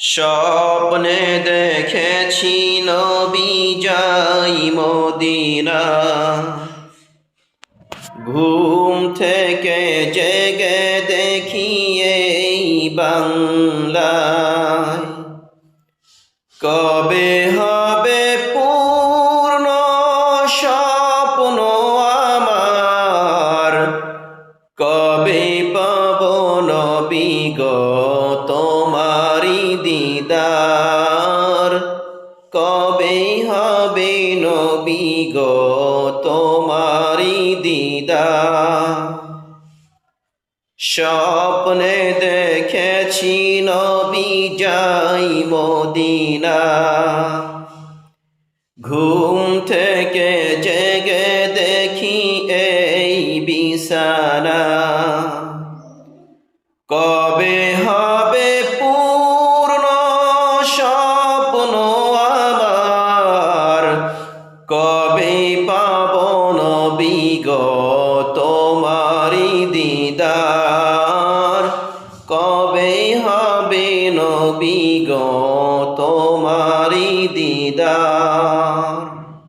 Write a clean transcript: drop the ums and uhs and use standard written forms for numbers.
স্বপ্নে দেখেছি নবী যাই মদিনা, ঘুম থেকে জেগে দেখি এই বাংলায়। কবে হবে পূর্ণ স্বপ্ন আমার, কবে পাব নবী গো তোমারি দিদার, কবে হবে নবী গো তোমারি দিদার। স্বপ্নে দেখেছি নবী যাই মদিনা, ঘুম থেকে জেগে দেখি এই বিছানা। কবে হবে পূর্ণ স্বপ্ন আমার, কবে পাব নবী গো তোমারি দিদার, কবে হবে নবী গো তোমারি দিদার।